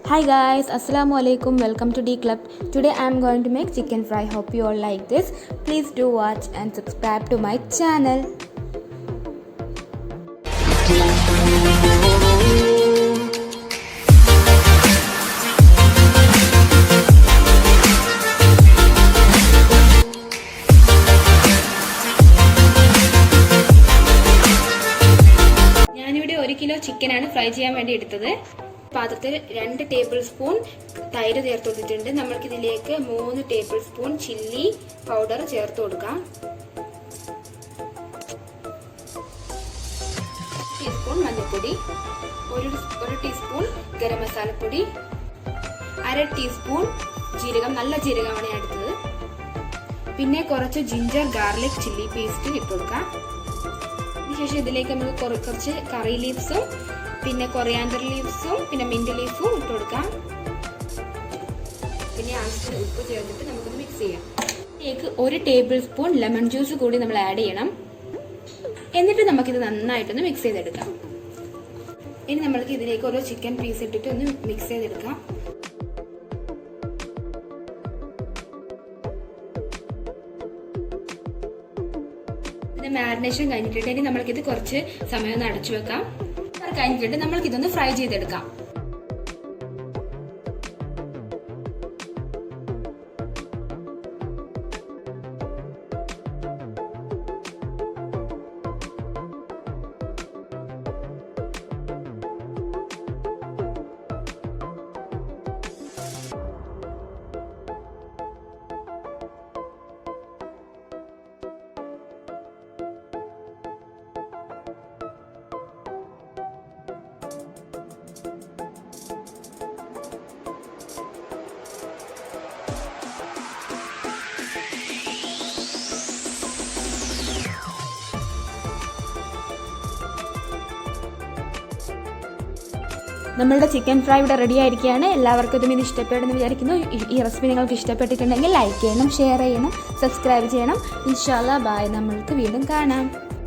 Hi guys, Assalamu alaikum. Welcome to D Club. Today I am going to make chicken fry. Hope you all like this. Please do watch and subscribe to my channel. ഞാനിവിടെ 1 kilo ചിക്കനാണ് fry ചെയ്യാൻ വേണ്ടി എടുത്തത്. പാത്രത്തിൽ 2 table spoon തൈര് ചേർത്ത് കൊടുത്തിട്ടുണ്ട്. നമ്മൾക്ക് ഇതിലേക്ക് 3 ടേബിൾ സ്പൂൺ ചില്ലി പൗഡർ ചേർത്ത് കൊടുക്കാം. 1 ടീസ്പൂൺ മഞ്ഞൾപ്പൊടി, 1 ടീസ്പൂൺ ഗരം മസാലപ്പൊടി, 1/2 ടീസ്പൂൺ ജീരകം, നല്ല ജീരകമാണ് ഞാൻ എടുത്തത്. പിന്നെ കുറച്ച് ജിഞ്ചർ ഗാർലിക് ചില്ലി പേസ്റ്റ് ഇട്ട് കൊടുക്കാം. അതിനുശേഷം ഇതിലേക്ക് നമുക്ക് കുറച്ച് കറി ലീവ്സും പിന്നെ കൊറിയാൻഡർ ലീവ്സും പിന്നെ മിന്റ് ലീഫും ഇട്ട് കൊടുക്കാം. പിന്നെ ആവശ്യത്തിന് ഉപ്പ് ചേർത്തിട്ട് നമുക്കൊന്ന് മിക്സ് ചെയ്യാം. ഇതിലേക്ക് 1 ടേബിൾ സ്പൂൺ ലെമൺ ജ്യൂസ് കൂടി നമ്മൾ ആഡ് ചെയ്യണം. എന്നിട്ട് നമുക്കിത് നന്നായിട്ടൊന്ന് മിക്സ് ചെയ്തെടുക്കാം. ഇനി നമ്മൾക്ക് ഇതിലേക്ക് ഓരോ ചിക്കൻ പീസ് ഇട്ടിട്ട് ഒന്ന് മിക്സ് ചെയ്തെടുക്കാം. മാരിനേഷൻ കഴിഞ്ഞിട്ടുണ്ട്. ഇനി നമ്മൾക്കിത് കുറച്ച് സമയം ഒന്ന് അടച്ചു വെക്കാം. കഴിഞ്ഞിട്ട് നമ്മൾക്ക് ഇതൊന്ന് ഫ്രൈ ചെയ്തെടുക്കാം. നമ്മളുടെ ചിക്കൻ ഫ്രൈ ഇവിടെ റെഡി ആയിരിക്കുകയാണ്. എല്ലാവർക്കും ഇതും ഇത് ഇഷ്ടപ്പെടുമെന്ന് വിചാരിക്കുന്നു. ഈ റെസിപ്പി നിങ്ങൾക്ക് ഇഷ്ടപ്പെട്ടിട്ടുണ്ടെങ്കിൽ ലൈക്ക് ചെയ്യണം, ഷെയർ ചെയ്യണം, സബ്സ്ക്രൈബ് ചെയ്യണം. ഇൻഷാ അല്ലാഹ് ബൈ. നമ്മൾക്ക് വീണ്ടും കാണാം.